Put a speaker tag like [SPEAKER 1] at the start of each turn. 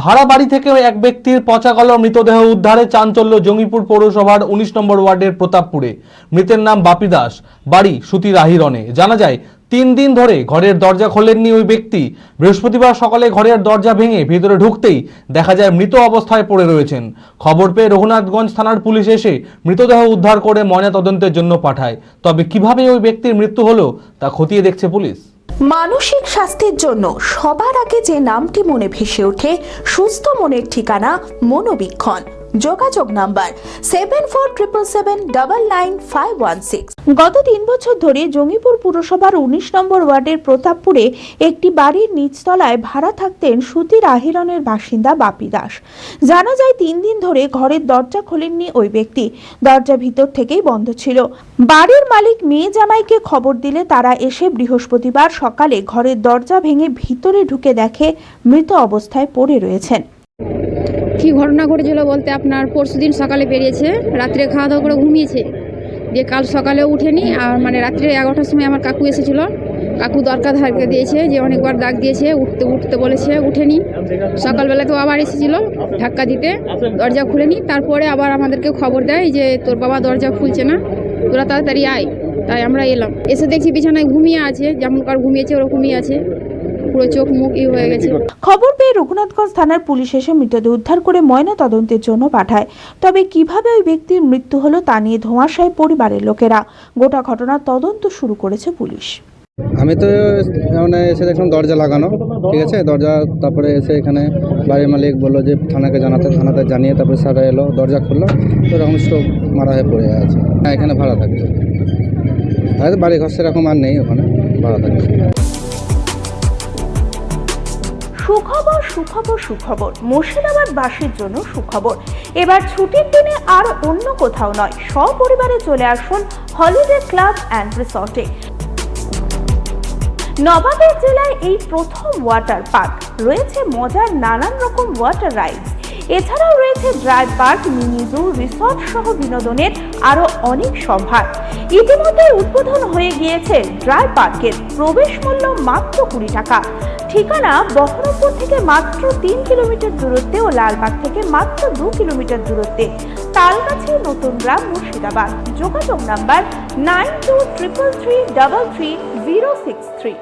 [SPEAKER 1] ভাড়া বাড়ি থেকে এক ব্যক্তির পচা গলা মৃতদেহ উদ্ধারে চাঞ্চল্য জঙ্গিপুর পৌরসভার ১৯ নম্বর ওয়ার্ডের প্রতাপপুরে। মৃতের নাম বাপি দাস, বাড়ি সুতির আহিরনে। জানা যায় ৩ দিন ধরে ঘরের দরজা খোলেননি ওই ব্যক্তি। বৃহস্পতিবার সকালে ঘরের দরজা ভেঙে ভিতরে ঢুকতেই দেখা যায় মৃত অবস্থায় পড়ে রয়েছেন। খবর পেয়ে রঘুনাথগঞ্জ থানার পুলিশ এসে মৃতদেহ উদ্ধার করে ময়নাতদন্তের জন্য পাঠায়। তবে কিভাবে ওই ব্যক্তির মৃত্যু হলো তা খতিয়ে দেখছে পুলিশ।
[SPEAKER 2] মানসিক স্বাস্থ্যের জন্য সবার আগে যে নামটি মনে ভেসে ওঠে, সুস্থ মনের ঠিকানা মনোবীক্ষণ। যোগাযোগ নাম্বার 7477799516। গত ৩ বছর ধরে জঙ্গিপুর পুরসভার ১৯ নম্বর ওয়ার্ডের প্রতাপপুরে একটি বাড়ির নিচতলায় ভাড়া থাকতেন সুতির আহিরনের বাসিন্দা বাপি দাস। জানা যায় ৩ দিন ধরে ঘরের দরজা খোলেননি ওই ব্যক্তি। দরজা ভিতর থেকেই বন্ধ ছিল। বাড়ির মালিক মেয়ে জামাইকে খবর দিলে তারা এসে বৃহস্পতিবার সকালে ঘরের দরজা ভেঙে ভিতরে ঢুকে দেখে মৃত অবস্থায় পড়ে রয়েছেন।
[SPEAKER 3] কি ঘটনা ঘটেছিল বলতে, আপনার পরশুদিন সকালে বেরিয়েছে, রাত্রে খাওয়া দাওয়া করে ঘুমিয়েছে, দিয়ে কাল সকালে উঠেনি। আর রাত্রে 11টার সময় আমার কাকু এসেছিল, কাকু দরকার ধারকে দিয়েছে, যে অনেকবার ডাক দিয়েছে, উঠতে বলেছে, উঠেনি। সকালবেলা তো আবার এসেছিল ধাক্কা দিতে, দরজা খুলেনি। তারপরে আবার আমাদেরকে খবর দেয় যে তোর বাবা দরজা খুলছে না, তোরা তাড়াতাড়ি আয়। তাই আমরা এলাম, এসে দেখছি বিছানায় ঘুমিয়ে আছে, যেমনকার ঘুমিয়েছে ওরকমই আছে, পুরো চোখ মুখ হয়ে গেছে।
[SPEAKER 2] খবর পেয়ে রঘুনাথগঞ্জ থানার পুলিশ এসে মৃতদেহ উদ্ধার করে ময়না তদন্তের জন্য পাঠায়। তবে কিভাবে ওই ব্যক্তির মৃত্যু হলো তা নিয়ে ধোঁয়াশায় পরিবারের লোকেরা। গোটা ঘটনার তদন্ত শুরু করেছে পুলিশ।
[SPEAKER 4] আমি তো এসে দেখলাম দরজা লাগানো, ঠিক আছে, দরজা। তারপরে এসে এখানে বাড়ির মালিক বললো যে থানাকে থানাতে জানিয়ে তারপরে স্যার এলো, দরজা খুললো, তো এরকম স্ট্রোক মারা হয়ে পড়ে আছে। এখানে ভাড়া থাকে, হয়তো বাড়ি ঘর সেরকম আর নেই, ওখানে ভাড়া থাকে।
[SPEAKER 2] সুখবর সুখবর সুখবর, মুর্শিদাবাদবাসীর জন্য সুখবর। এবার ছুটির দিনে আর অন্য কোথাও নয়, সপরিবারে চলে আসুন হলিডে ক্লাব অ্যান্ড রিসর্টে। নবাবের জেলায় এই প্রথম ওয়াটার পার্ক। রয়েছে মজার নানান রকম ওয়াটার রাইডস, এছাড়াও রয়েছে dry park, mini zoo, resort সহ বিনোদনের আরো অনেক সম্ভার। ইতিমধ্যে উদ্বোধন হয়ে গিয়েছে ড্রাই পার্কের। প্রবেশ মূল্য মাত্র 20 টাকা। ঠিকানা বহরমপুর থেকে মাত্র 3 কিলোমিটার দূরত্বে ও লালবাগ থেকে মাত্র 2 কিলোমিটার দূরত্বে। তালগাছি, নতুন গ্রাম, মুর্শিদাবাদ। যোগাযোগ নাম্বার 9233333063।